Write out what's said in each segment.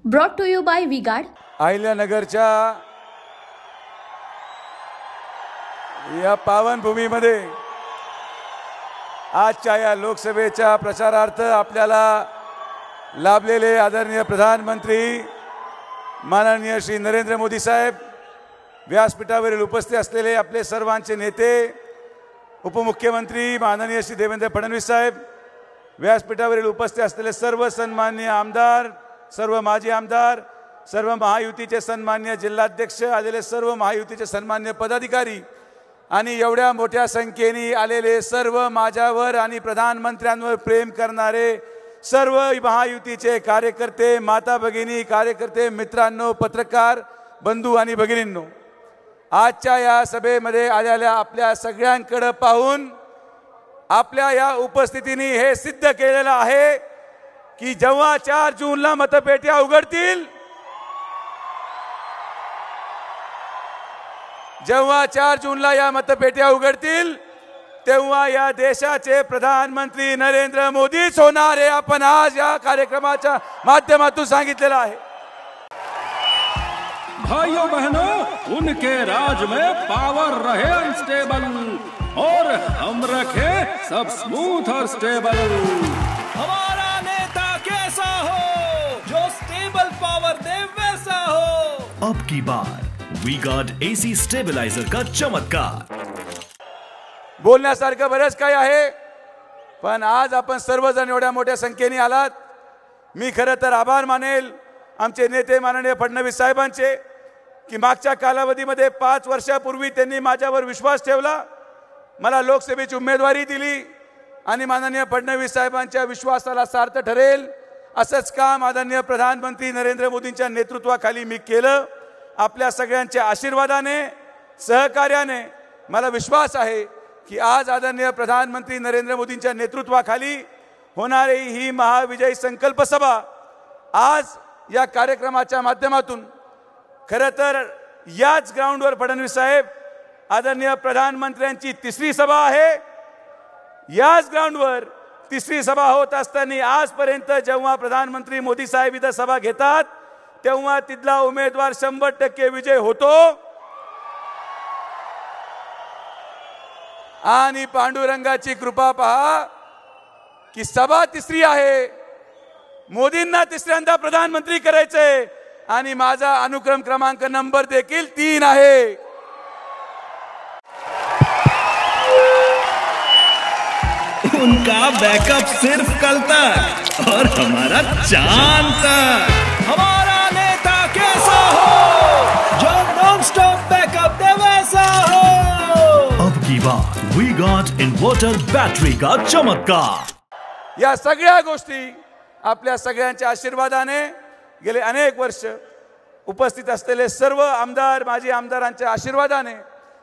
Brought to you by V-Guard. अहिल्यानगरच्या या पावनभूमीमध्ये आजच्या या लोकसभेच्या प्रचारार्थ आपल्याला लाभलेले आदरणीय प्रधानमंत्री माननीय श्री नरेंद्र मोदी साहेब, व्यासपीठावरील उपस्थित असलेले आपले सर्वांचे नेते, उपमुख्यमंत्री माननीय श्री देवेंद्र फडणवीस साहेब, व्यासपीठावरील उपस्थित असलेले सर्व सन्माननीय आमदार, सर्व माजी आमदार, सर्व महायुतीचे सन्माननीय जिल्हाध्यक्ष, आलेले सर्व महायुतीचे सन्माननीय पदाधिकारी आणि एवढ्या मोठ्या संख्येने आलेले सर्व माझ्यावर आणि प्रधानमंत्र्यांवर प्रेम करणारे सर्व महायुतीचे कार्यकर्ते, माता भगिनी, कार्यकर्ते, मित्रांनो, पत्रकार बंधू आणि भगिनींनो, आजच्या या सभेमध्ये आलेल्या आपल्या सगळ्यांकडे पाहून आपल्या या उपस्थितीने हे सिद्ध केलेलं आहे की जेव्हा 4 जूनला मतपेट्या उघडतील, जेव्हा 4 जूनला या मतपेट्या उघडतील तेव्हा या देशाचे प्रधानमंत्री नरेंद्र मोदीच होणार आहे। आपण आज या कार्यक्रमाच्या माध्यमातून सांगितलेलं आहे। भाइयों बहनों, उनके राज में पावर रहे अनस्टेबल और हम रखे सब स्मूथ और स्टेबल। हमारा नेता कैसा हो जो स्टेबल पावर दे वैसा हो। अब की बार V-Guard AC स्टेबलाइजर का चमत्कार। बोलण्यासारखं बरंच काही आहे, पण आज आपण सर्वजण एवढ्या मोठ्या संख्येने आलात। मी खरं तर आभार मानेल आमचे नेते माननीय फडणवीस साहेबांचे की मागच्या कालावधीमध्ये 5 वर्षापूर्वी त्यांनी माझ्यावर विश्वास ठेवला, मला लोकसभेची उमेदवारी दिली आणि माननीय फडणवीस साहेबांच्या विश्वासाला सार्थ ठरेल असंच काम आदरणीय प्रधानमंत्री नरेंद्र मोदींच्या नेतृत्वाखाली मी केलं। आपल्या सगळ्यांच्या आशीर्वादाने, सहकार्याने मला विश्वास आहे की आज आदरणीय प्रधानमंत्री नरेंद्र मोदींच्या नेतृत्वाखाली होणारी ही महाविजय संकल्प सभा आज या कार्यक्रमाच्या माध्यमातून खरं तर याच ग्राउंडवर फडणवीस साहेब आदरणीय प्रधानमंत्र्यांची 3री सभा आहे। याच ग्राउंडवर 3री सभा होत असताना आजपर्यंत जेव्हा प्रधानमंत्री मोदी साहेब इथं सभा घेतात तेव्हा तिथला उमेदवार 100% विजय होतो आणि पांडुरंगाची कृपा पहा की सभा 3री आहे, मोदींना 3ऱ्यांदा प्रधानमंत्री करायचंय आणि माझा अनुक्रम क्रमांक नंबर देखील 3 आहे। उनका बैकअप सिर्फ कल तक और हमारा चांद तक। हमारा नेता कैसा हो जो नॉन स्टॉप बैकअप दे वैसा हो। अब की बार V-Guard इन्वर्टर बैटरी का चमत्कार। या सगळ्या गोष्टी आपल्या सगळ्यांच्या आशीर्वादाने गेले अनेक वर्ष उपस्थित असलेले सर्व आमदार, माजी आमदारांच्या आशीर्वादाने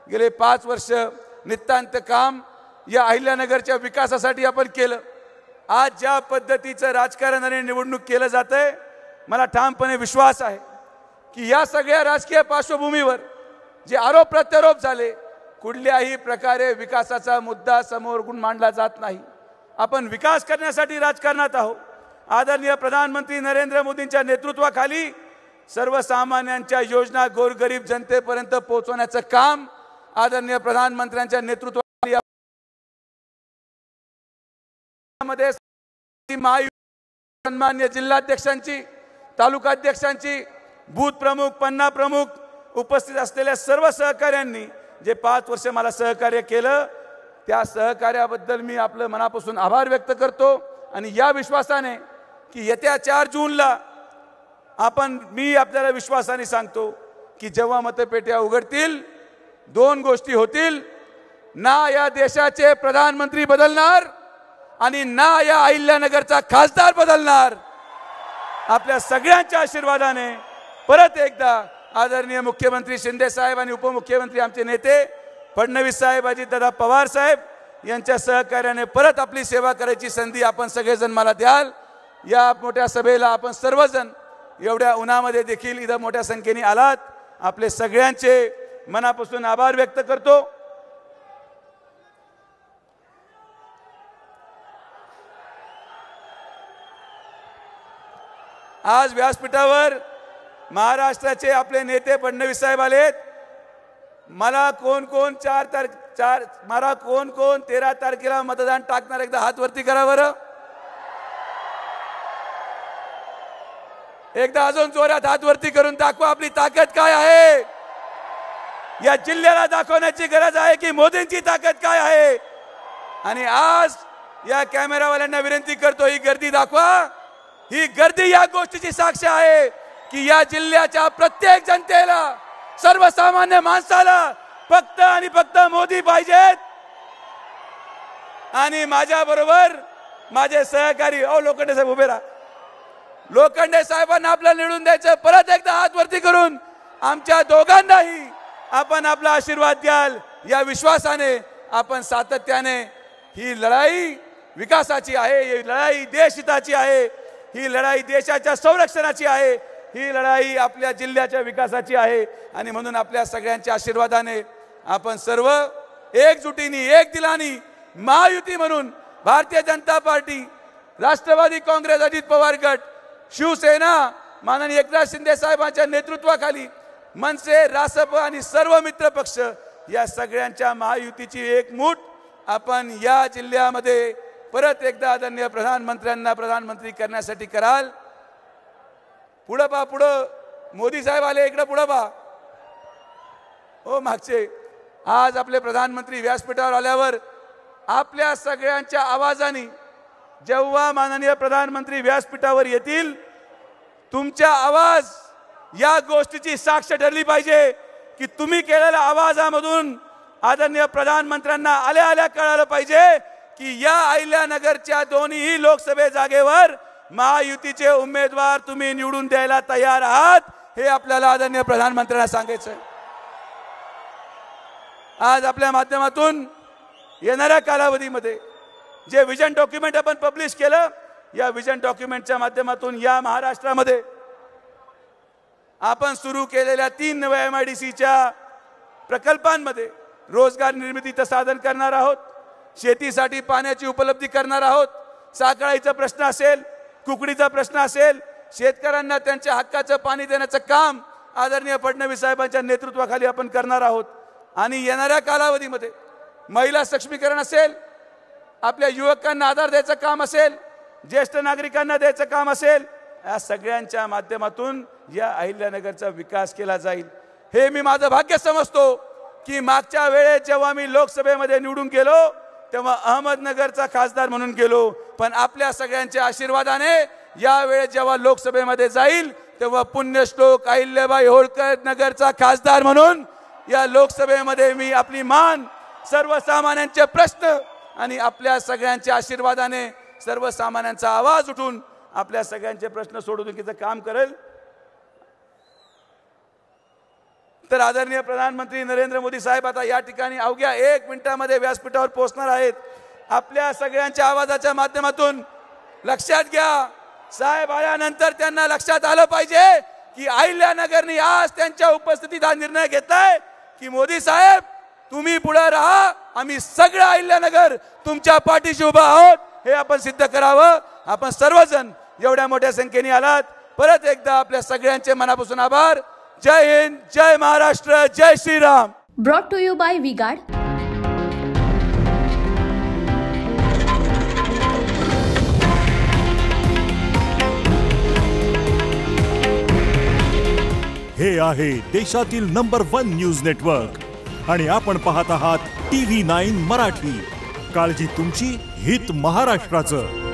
गेले 5 वर्ष नितांत काम या अहिल्यानगरच्या विकासासाठी आपण केलं। आज ज्या पद्धतीचं राजकारण आणि निवडणूक केलं जातंय, मला ठामपणे विश्वास आहे की या सगळ्या राजकीय पार्श्वभूमीवर जे आरोप प्रत्यारोप झाले, कुठल्याही प्रकारे विकासाचा मुद्दा समोर मांडला जात नाही। आपण विकास करण्यासाठी राजकारणात आहोत। आदरणीय प्रधानमंत्री नरेंद्र मोदींच्या नेतृत्वाखाली सर्वसामान्यांच्या योजना गोरगरीब जनतेपर्यंत पोहोचवण्याचं काम आदरणीय प्रधानमंत्र्यांच्या नेतृत्वाखाली मध्ये सन्माननीय जिल्हाध्यक्षांची, तालुकाध्यक्षांची, बूथ प्रमुख, पन्ना प्रमुख उपस्थित असलेल्या सर्व सहकाऱ्यांनी जे 5 वर्ष मला सहकार्य केलं त्या सहकार्याबद्दल मी आपलं मनापासून आभार व्यक्त करतो आणि या विश्वासाने की येत्या 4 जूनला मी आपल्याला विश्वासाने सांगतो की जेव्हा मतपेट्या उघडतील 2 गोष्टी होतील, ना या देशाचे प्रधानमंत्री बदलणार आणि ना या अहिल्यानगरचा खासदार बदलणार। आपल्या सगळ्यांच्या आशीर्वादाने परत एकदा आदरणीय मुख्यमंत्री शिंदे साहेब आणि उपमुख्यमंत्री आमचे नेते फडणवीस साहेब, अजितदादा पवार साहेब यांच्या सहकार्याने परत आपली सेवा करायची संधी आपण सगळेजण मला द्याल। या मोठ्या सभेला आपण सर्वजण एवढ्या उन्हामध्ये देखील इथं मोठ्या संख्येने आलात, आपले सगळ्यांचे मनापासून आभार व्यक्त करतो। आज व्यासपीठावर महाराष्ट्राचे आपले नेते फडणवीस साहेब आलेत. मला कोण 13 तारखेला मतदान टाकणार एकदा हात वरती करा बरं. एकदा अजून जोरात हात वरती करून दाखवा आपली ताकद काय आहे. या जिल्ह्याला दाखवण्याची गरज आहे की मोदींची ताकद काय आहे. आणि आज या कॅमेरावाल्यांना विनंती करतो, ही गर्दी दाखवा. ही गर्दी या गोष्टीची साक्ष आहे की या जिल्ह्याच्या प्रत्येक जनतेला, सर्वसामान्य माणसाला फक्त आणि फक्त मोदी पाहिजेत. आणि माझ्या बरोबर माझे सहकारी लोखंडे साहेब उभे राहा. लोखंडे साहेबांना आपल्याला निवडून द्यायचं. परत एकदा हात वरती करून आमच्या दोघांनाही आपण आपला आशीर्वाद द्याल या विश्वासाने आपण सातत्याने ही लढाई विकासाची आहे, ही लढाई देशहिताची आहे, ही लढाई देशाच्या संरक्षणाची आहे, ही लढाई आपल्या जिल्ह्याच्या विकासाची आहे. आणि म्हणून आपल्या सगळ्यांच्या आशीर्वादाने आपण सर्व एकजुटीने, एक दिलानी महायुती म्हणून भारतीय जनता पार्टी, राष्ट्रवादी काँग्रेस, अजित पवार गट, शिवसेना, माननीय एकनाथ शिंदे साहेबांच्या नेतृत्वाखाली मनसे, रासप आणि सर्व मित्र पक्ष या सगळ्यांच्या महायुतीची एक मूठ आपण या जिल्ह्यामध्ये परत एकदा आदरणीय प्रधानमंत्र्यांना प्रधानमंत्री करण्यासाठी कराल. पुढं पहा, पुढं मोदी साहेब आले, इकडं पुढं पहा. हो मागचे आज आपले प्रधानमंत्री व्यासपीठावर आल्यावर आपल्या सगळ्यांच्या आवाजाने जेव्हा माननीय प्रधानमंत्री व्यासपीठावर येतील, तुमचा आवाज या गोष्टीची साक्ष ठरली पाहिजे की तुम्ही केलेल्या आवाजामधून आदरणीय प्रधानमंत्र्यांना आल्या आल्या कळालं पाहिजे की या अहिल्यानगरच्या दोन्ही लोकसभा जागेवर महायुतीचे उमेदवार तुम्ही निवडून द्यायला तयार आहात. हे आपल्याला आदरणीय प्रधानमंत्र्यांना सांगायचं आहे. आज आपल्या माध्यमातून येणाऱ्या कालावधीमध्ये जे विजन डॉक्युमेंट आपण पब्लिश केलं, या विजन डॉक्युमेंटच्या माध्यमातून या महाराष्ट्रामध्ये आपण सुरू केलेल्या 3 नव्या MIDCच्या प्रकल्पांमध्ये रोजगार निर्मितीचं साधन करणार आहोत, शेतीसाठी पाण्याची उपलब्धी करणार आहोत, साखळीचा प्रश्न असेल, कुकडीचा प्रश्न असेल, शेतकऱ्यांना त्यांच्या हक्काचं पाणी देण्याचं काम आदरणीय फडणवीस साहेबांच्या नेतृत्वाखाली आपण करणार आहोत. आणि येणाऱ्या कालावधीमध्ये महिला सक्षमीकरण असेल, आपल्या युवकांना आधार द्यायचं काम असेल, ज्येष्ठ नागरिकांना द्यायचं काम असेल, या सगळ्यांच्या माध्यमातून या अहिल्यानगरचा विकास केला जाईल. हे मी माझं भाग्य समजतो की मागच्या वेळेस जेव्हा मी लोकसभेमध्ये निवडून गेलो तेव्हा अहमदनगरचा खासदार म्हणून गेलो, पण आपल्या सगळ्यांच्या आशीर्वादाने या वेळेस जेव्हा लोकसभेमध्ये जाईल तेव्हा पुण्यश्लोक अहिल्याबाई होळकर नगरचा खासदार म्हणून या लोकसभेमध्ये मी आपली मान, सर्वसामान्यांचे प्रश्न आणि आपल्या सगळ्यांच्या आशीर्वादाने सर्वसामान्यांचा आवाज उठून आपल्या सगळ्यांचे प्रश्न सोडवणुकीचं काम करेल. तर आदरणीय प्रधानमंत्री नरेंद्र मोदी साहेब आता या ठिकाणी अवघ्या 1 मिनिटामध्ये व्यासपीठावर पोहोचणार आहेत. आपल्या सगळ्यांच्या आवाजाच्या माध्यमातून लक्षात घ्या, साहेब आल्यानंतर त्यांना लक्षात आलं पाहिजे की अहिल्यानगरने आज त्यांच्या उपस्थितीत हा निर्णय घेतलाय की मोदी साहेब तुम्ही पुढे राहा, आम्ही सगळं अहिल्यानगर तुमच्या पाठीशी उभा आहोत. हे आपण सिद्ध करावं. आपण सर्वजण एवढ्या मोठ्या संख्येने आलात. परत एकदा आपल्या सगळ्यांचे मनापासून आभार. जय हिंद, जय महाराष्ट्र, जय Shriram. Brought to you by V-Guard. हे आहे देशातील नंबर 1 न्यूज नेटवर्क आणि आपण पाहत आहात TV9 मराठी. काळजी तुमची, हित महाराष्ट्राचं.